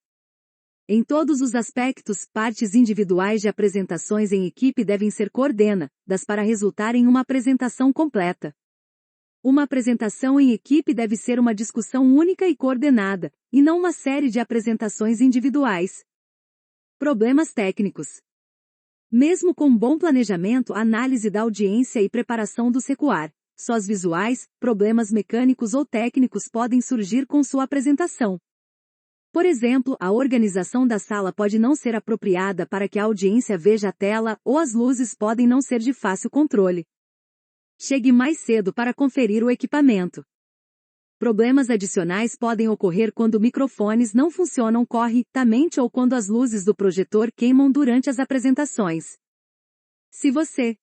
Em todos os aspectos, partes individuais de apresentações em equipe devem ser coordenadas para resultar em uma apresentação completa. Uma apresentação em equipe deve ser uma discussão única e coordenada, e não uma série de apresentações individuais. Problemas técnicos. Mesmo com bom planejamento, análise da audiência e preparação do sequar, sós visuais, problemas mecânicos ou técnicos podem surgir com sua apresentação. Por exemplo, a organização da sala pode não ser apropriada para que a audiência veja a tela, ou as luzes podem não ser de fácil controle. Chegue mais cedo para conferir o equipamento. Problemas adicionais podem ocorrer quando microfones não funcionam corretamente ou quando as luzes do projetor queimam durante as apresentações. Se você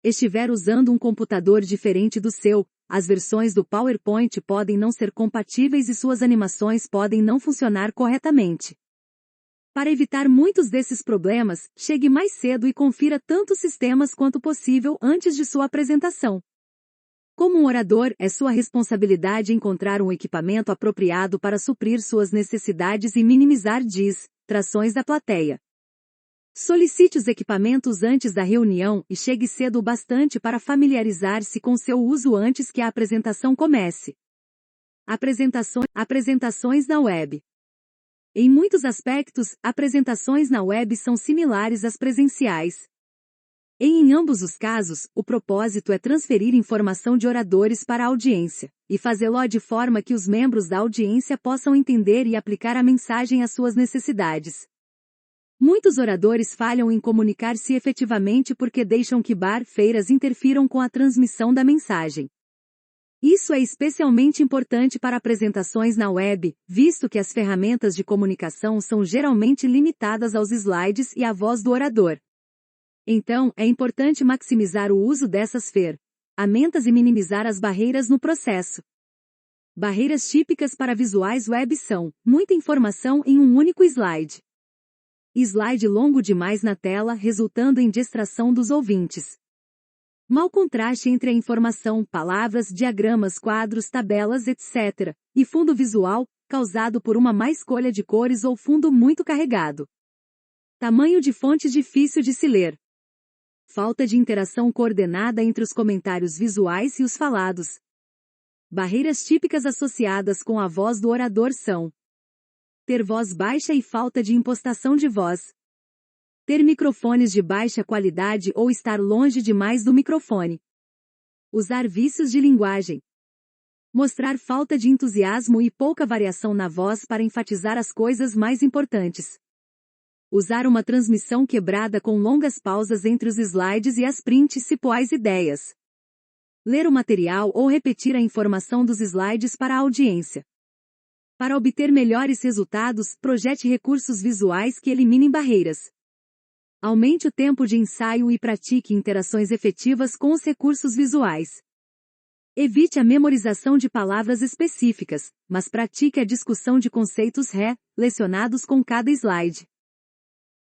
estiver usando um computador diferente do seu, as versões do PowerPoint podem não ser compatíveis e suas animações podem não funcionar corretamente. Para evitar muitos desses problemas, chegue mais cedo e confira tantos sistemas quanto possível antes de sua apresentação. Como um orador, é sua responsabilidade encontrar um equipamento apropriado para suprir suas necessidades e minimizar distrações da plateia. Solicite os equipamentos antes da reunião e chegue cedo o bastante para familiarizar-se com seu uso antes que a apresentação comece. Apresentações na web. Em muitos aspectos, apresentações na web são similares às presenciais. Em ambos os casos, o propósito é transferir informação de oradores para a audiência, e fazê-lo de forma que os membros da audiência possam entender e aplicar a mensagem às suas necessidades. Muitos oradores falham em comunicar-se efetivamente porque deixam que feiras interfiram com a transmissão da mensagem. Isso é especialmente importante para apresentações na web, visto que as ferramentas de comunicação são geralmente limitadas aos slides e à voz do orador. Então, é importante maximizar o uso dessas ferramentas e minimizar as barreiras no processo. Barreiras típicas para visuais web são: muita informação em um único slide. Slide longo demais na tela, resultando em distração dos ouvintes. Mau contraste entre a informação, palavras, diagramas, quadros, tabelas, etc., e fundo visual, causado por uma má escolha de cores ou fundo muito carregado. Tamanho de fonte difícil de se ler. Falta de interação coordenada entre os comentários visuais e os falados. Barreiras típicas associadas com a voz do orador são: ter voz baixa e falta de impostação de voz. Ter microfones de baixa qualidade ou estar longe demais do microfone. Usar vícios de linguagem. Mostrar falta de entusiasmo e pouca variação na voz para enfatizar as coisas mais importantes. Usar uma transmissão quebrada com longas pausas entre os slides e as principais ideias. Ler o material ou repetir a informação dos slides para a audiência. Para obter melhores resultados, projete recursos visuais que eliminem barreiras. Aumente o tempo de ensaio e pratique interações efetivas com os recursos visuais. Evite a memorização de palavras específicas, mas pratique a discussão de conceitos relacionados com cada slide.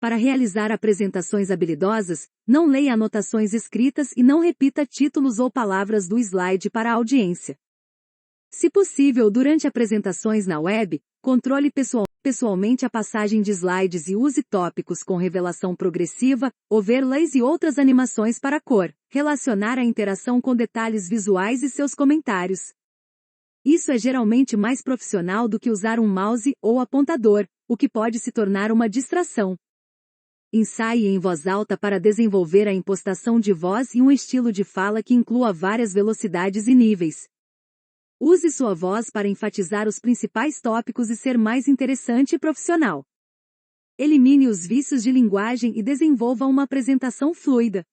Para realizar apresentações habilidosas, não leia anotações escritas e não repita títulos ou palavras do slide para a audiência. Se possível, durante apresentações na web, controle pessoalmente a passagem de slides e use tópicos com revelação progressiva, overlays e outras animações para relacionar a interação com detalhes visuais e seus comentários. Isso é geralmente mais profissional do que usar um mouse ou apontador, o que pode se tornar uma distração. Ensaie em voz alta para desenvolver a impostação de voz e um estilo de fala que inclua várias velocidades e níveis. Use sua voz para enfatizar os principais tópicos e ser mais interessante e profissional. Elimine os vícios de linguagem e desenvolva uma apresentação fluida.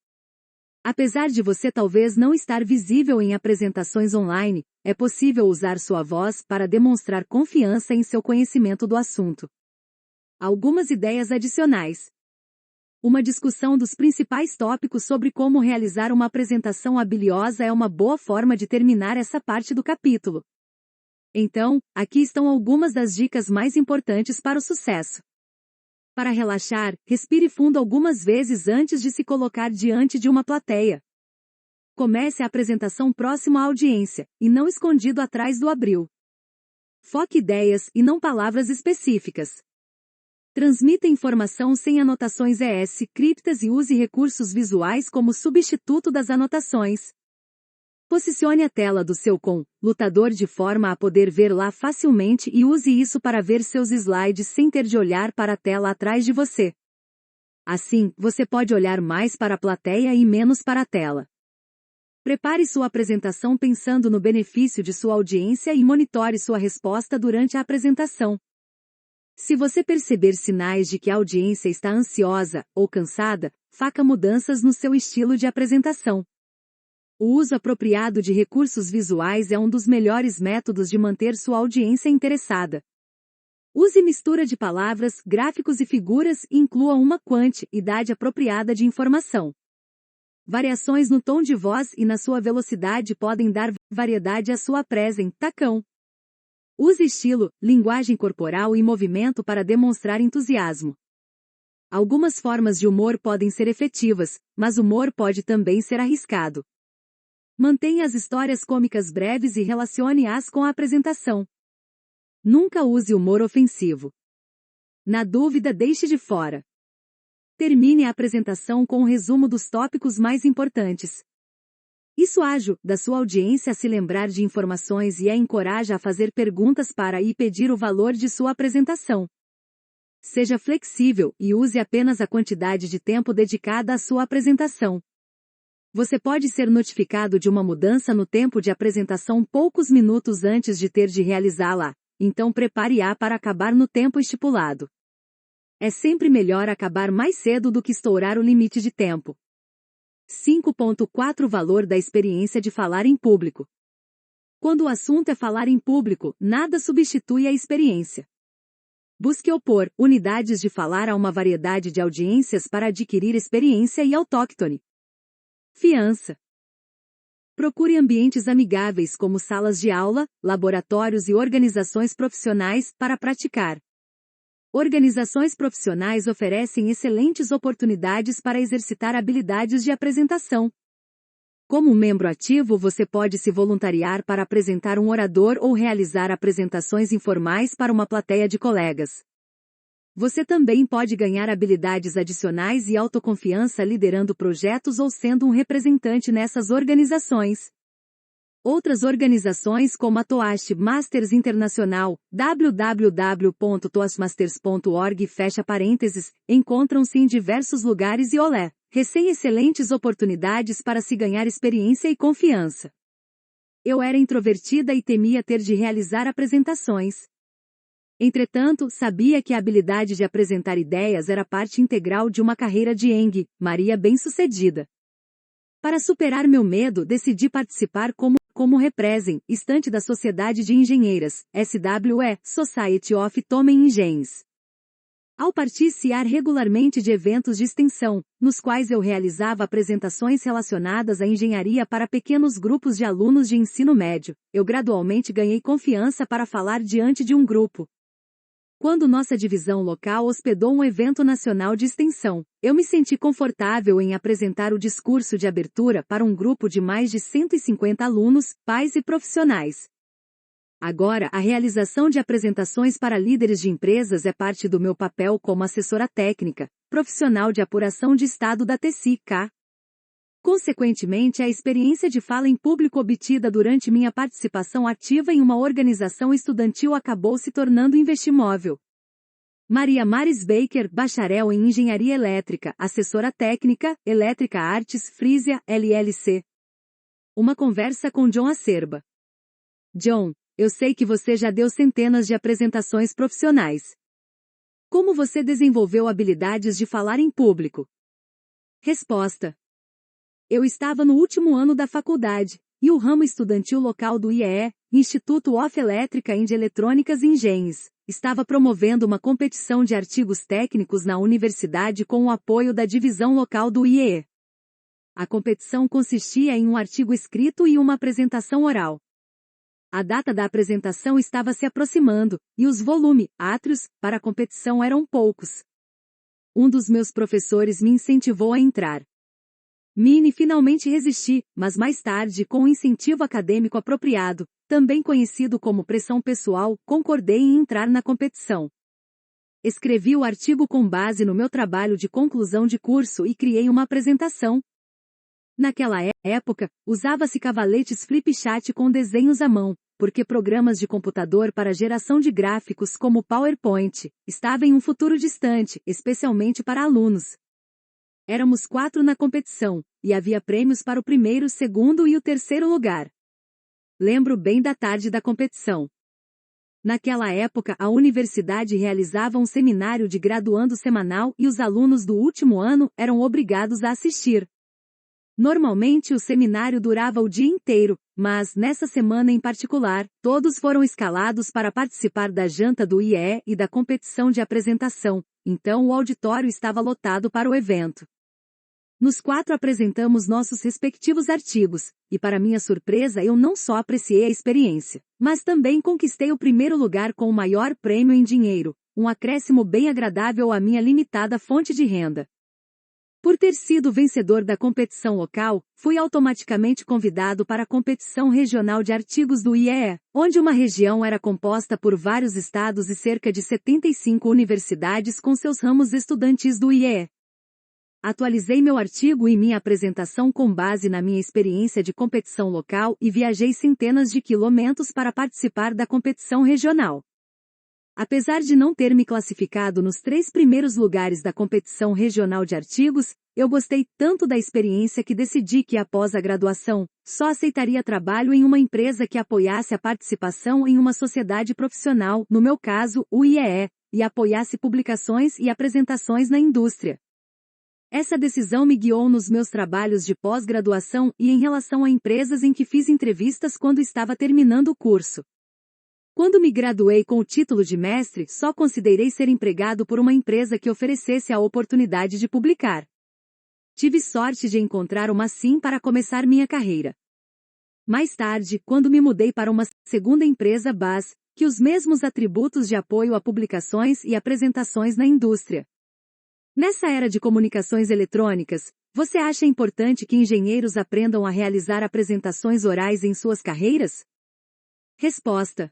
Apesar de você talvez não estar visível em apresentações online, é possível usar sua voz para demonstrar confiança em seu conhecimento do assunto. Algumas ideias adicionais. Uma discussão dos principais tópicos sobre como realizar uma apresentação habilidosa é uma boa forma de terminar essa parte do capítulo. Então, aqui estão algumas das dicas mais importantes para o sucesso. Para relaxar, respire fundo algumas vezes antes de se colocar diante de uma plateia. Comece a apresentação próximo à audiência, e não escondido atrás do abril. Foque ideias e não palavras específicas. Transmita informação sem anotações criptas e use recursos visuais como substituto das anotações. Posicione a tela do seu computador de forma a poder ver lá facilmente e use isso para ver seus slides sem ter de olhar para a tela atrás de você. Assim, você pode olhar mais para a plateia e menos para a tela. Prepare sua apresentação pensando no benefício de sua audiência e monitore sua resposta durante a apresentação. Se você perceber sinais de que a audiência está ansiosa ou cansada, faça mudanças no seu estilo de apresentação. O uso apropriado de recursos visuais é um dos melhores métodos de manter sua audiência interessada. Use mistura de palavras, gráficos e figuras e inclua uma quantidade apropriada de informação. Variações no tom de voz e na sua velocidade podem dar variedade à sua apresentação. Use estilo, linguagem corporal e movimento para demonstrar entusiasmo. Algumas formas de humor podem ser efetivas, mas humor pode também ser arriscado. Mantenha as histórias cômicas breves e relacione-as com a apresentação. Nunca use humor ofensivo. Na dúvida, deixe de fora. Termine a apresentação com um resumo dos tópicos mais importantes. Isso ajuda a sua audiência a se lembrar de informações e a encoraja a fazer perguntas para e pedir o valor de sua apresentação. Seja flexível e use apenas a quantidade de tempo dedicada à sua apresentação. Você pode ser notificado de uma mudança no tempo de apresentação poucos minutos antes de ter de realizá-la, então prepare-a para acabar no tempo estipulado. É sempre melhor acabar mais cedo do que estourar o limite de tempo. 5.4 Valor da experiência de falar em público. Quando o assunto é falar em público, nada substitui a experiência. Busque opor unidades de falar a uma variedade de audiências para adquirir experiência e autóctone. Fiança. Procure ambientes amigáveis como salas de aula, laboratórios e organizações profissionais para praticar. Organizações profissionais oferecem excelentes oportunidades para exercitar habilidades de apresentação. Como membro ativo, você pode se voluntariar para apresentar um orador ou realizar apresentações informais para uma plateia de colegas. Você também pode ganhar habilidades adicionais e autoconfiança liderando projetos ou sendo um representante nessas organizações. Outras organizações como a Toastmasters Internacional, www.toastmasters.org, encontram-se em diversos lugares e excelentes oportunidades para se ganhar experiência e confiança. Eu era introvertida e temia ter de realizar apresentações. Entretanto, sabia que a habilidade de apresentar ideias era parte integral de uma carreira de Maria bem-sucedida. Para superar meu medo, decidi participar como representante da Sociedade de Engenheiras, SWE, Society of Women Engineers. Ao participar regularmente de eventos de extensão, nos quais eu realizava apresentações relacionadas à engenharia para pequenos grupos de alunos de ensino médio, eu gradualmente ganhei confiança para falar diante de um grupo. Quando nossa divisão local hospedou um evento nacional de extensão, eu me senti confortável em apresentar o discurso de abertura para um grupo de mais de 150 alunos, pais e profissionais. Agora, a realização de apresentações para líderes de empresas é parte do meu papel como assessora técnica, profissional de apuração de estado da TCK. Consequentemente, a experiência de fala em público obtida durante minha participação ativa em uma organização estudantil acabou se tornando investimóvel. Maria Maris Baker, bacharel em Engenharia Elétrica, assessora técnica, Elétrica Artes, Frisia, LLC. Uma conversa com John Acerba. John, eu sei que você já deu centenas de apresentações profissionais. Como você desenvolveu habilidades de falar em público? Resposta. Eu estava no último ano da faculdade, e o ramo estudantil local do IEE, Instituto of Elétrica and Eletrônicas Engenhos, estava promovendo uma competição de artigos técnicos na universidade com o apoio da divisão local do IEE. A competição consistia em um artigo escrito e uma apresentação oral. A data da apresentação estava se aproximando, e os átrios, para a competição eram poucos. Um dos meus professores me incentivou a entrar. Finalmente resisti, mas mais tarde, com um incentivo acadêmico apropriado, também conhecido como pressão pessoal, concordei em entrar na competição. Escrevi o artigo com base no meu trabalho de conclusão de curso e criei uma apresentação. Naquela época, usava-se cavaletes flipchart com desenhos à mão, porque programas de computador para geração de gráficos como PowerPoint estavam em um futuro distante, especialmente para alunos. Éramos 4 na competição, e havia prêmios para o primeiro, segundo e o terceiro lugar. Lembro bem da tarde da competição. Naquela época, a universidade realizava um seminário de graduando semanal e os alunos do último ano eram obrigados a assistir. Normalmente o seminário durava o dia inteiro, mas, nessa semana em particular, todos foram escalados para participar da janta do IEE e da competição de apresentação, então o auditório estava lotado para o evento. Nos 4 apresentamos nossos respectivos artigos, e para minha surpresa eu não só apreciei a experiência, mas também conquistei o primeiro lugar com o maior prêmio em dinheiro, um acréscimo bem agradável à minha limitada fonte de renda. Por ter sido vencedor da competição local, fui automaticamente convidado para a competição regional de artigos do IEE, onde uma região era composta por vários estados e cerca de 75 universidades com seus ramos estudantis do IEE. Atualizei meu artigo e minha apresentação com base na minha experiência de competição local e viajei centenas de quilômetros para participar da competição regional. Apesar de não ter me classificado nos 3 primeiros lugares da competição regional de artigos, eu gostei tanto da experiência que decidi que após a graduação, só aceitaria trabalho em uma empresa que apoiasse a participação em uma sociedade profissional, no meu caso, o IEE, e apoiasse publicações e apresentações na indústria. Essa decisão me guiou nos meus trabalhos de pós-graduação e em relação a empresas em que fiz entrevistas quando estava terminando o curso. Quando me graduei com o título de mestre, só considerei ser empregado por uma empresa que oferecesse a oportunidade de publicar. Tive sorte de encontrar uma assim para começar minha carreira. Mais tarde, quando me mudei para uma segunda empresa BAS, que os mesmos atributos de apoio a publicações e apresentações na indústria. Nessa era de comunicações eletrônicas, você acha importante que engenheiros aprendam a realizar apresentações orais em suas carreiras? Resposta: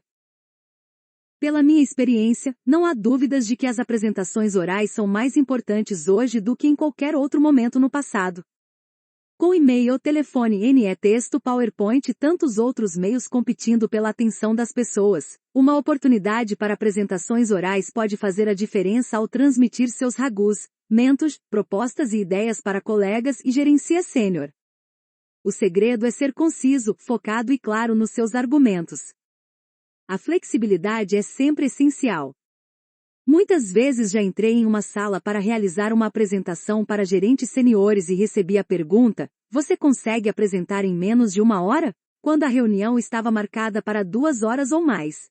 pela minha experiência, não há dúvidas de que as apresentações orais são mais importantes hoje do que em qualquer outro momento no passado. Com e-mail, telefone, texto, PowerPoint e tantos outros meios competindo pela atenção das pessoas, uma oportunidade para apresentações orais pode fazer a diferença ao transmitir seus ragus, mentos, propostas e ideias para colegas e gerencia sênior. O segredo é ser conciso, focado e claro nos seus argumentos. A flexibilidade é sempre essencial. Muitas vezes já entrei em uma sala para realizar uma apresentação para gerentes seniores e recebi a pergunta: você consegue apresentar em menos de 1 hora? Quando a reunião estava marcada para 2 horas ou mais.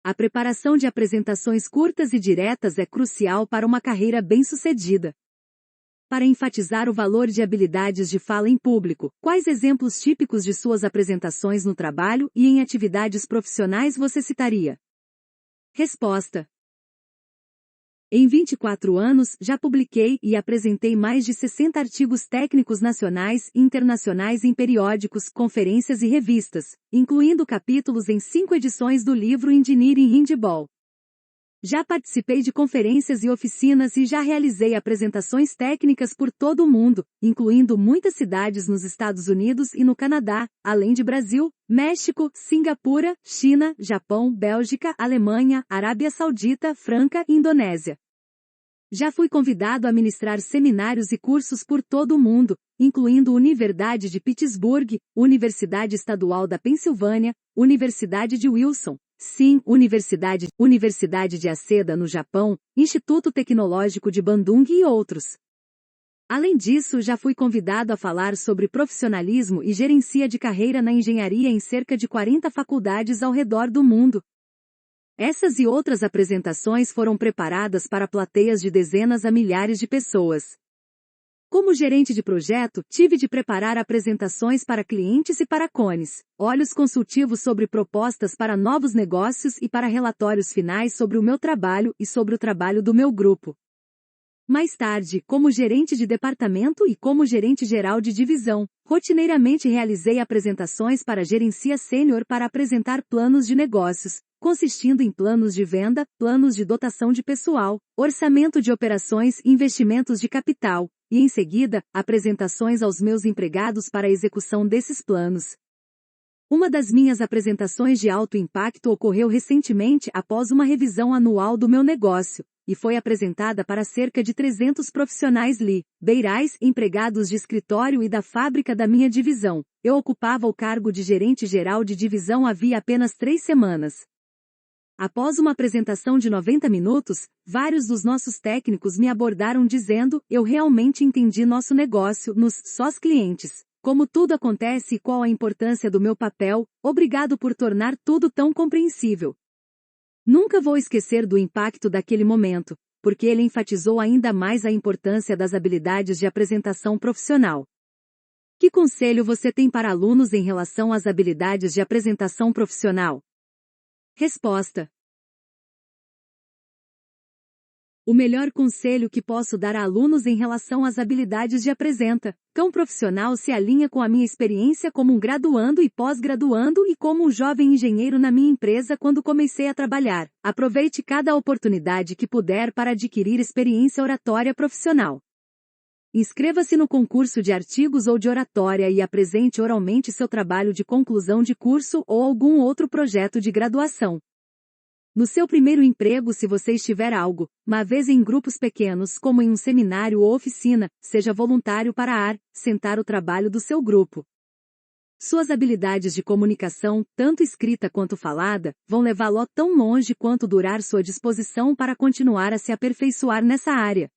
A preparação de apresentações curtas e diretas é crucial para uma carreira bem-sucedida. Para enfatizar o valor de habilidades de fala em público, quais exemplos típicos de suas apresentações no trabalho e em atividades profissionais você citaria? Resposta: em 24 anos, já publiquei e apresentei mais de 60 artigos técnicos nacionais e internacionais em periódicos, conferências e revistas, incluindo capítulos em 5 edições do livro Engineering Handball. Já participei de conferências e oficinas e já realizei apresentações técnicas por todo o mundo, incluindo muitas cidades nos Estados Unidos e no Canadá, além de Brasil, México, Singapura, China, Japão, Bélgica, Alemanha, Arábia Saudita, Franca e Indonésia. Já fui convidado a ministrar seminários e cursos por todo o mundo, incluindo Universidade de Pittsburgh, Universidade Estadual da Pensilvânia, Universidade de Wilson, Sim, Universidade de Waseda no Japão, Instituto Tecnológico de Bandung e outros. Além disso, já fui convidado a falar sobre profissionalismo e gerencia de carreira na engenharia em cerca de 40 faculdades ao redor do mundo. Essas e outras apresentações foram preparadas para plateias de dezenas a milhares de pessoas. Como gerente de projeto, tive de preparar apresentações para clientes e para cones, olhos consultivos sobre propostas para novos negócios e para relatórios finais sobre o meu trabalho e sobre o trabalho do meu grupo. Mais tarde, como gerente de departamento e como gerente geral de divisão, rotineiramente realizei apresentações para gerencia sênior para apresentar planos de negócios, consistindo em planos de venda, planos de dotação de pessoal, orçamento de operações e investimentos de capital, e em seguida, apresentações aos meus empregados para a execução desses planos. Uma das minhas apresentações de alto impacto ocorreu recentemente após uma revisão anual do meu negócio, e foi apresentada para cerca de 300 profissionais beirais, empregados de escritório e da fábrica da minha divisão. Eu ocupava o cargo de gerente geral de divisão havia apenas 3 semanas. Após uma apresentação de 90 minutos, vários dos nossos técnicos me abordaram dizendo: eu realmente entendi nosso negócio nos sós clientes, como tudo acontece e qual a importância do meu papel, obrigado por tornar tudo tão compreensível. Nunca vou esquecer do impacto daquele momento, porque ele enfatizou ainda mais a importância das habilidades de apresentação profissional. Que conselho você tem para alunos em relação às habilidades de apresentação profissional? Resposta: o melhor conselho que posso dar a alunos em relação às habilidades de apresentação profissional se alinha com a minha experiência como um graduando e pós-graduando e como um jovem engenheiro na minha empresa quando comecei a trabalhar. Aproveite cada oportunidade que puder para adquirir experiência oratória profissional. Inscreva-se no concurso de artigos ou de oratória e apresente oralmente seu trabalho de conclusão de curso ou algum outro projeto de graduação. No seu primeiro emprego, se você estiver uma vez em grupos pequenos como em um seminário ou oficina, seja voluntário para sentar o trabalho do seu grupo. Suas habilidades de comunicação, tanto escrita quanto falada, vão levá-lo tão longe quanto durar sua disposição para continuar a se aperfeiçoar nessa área.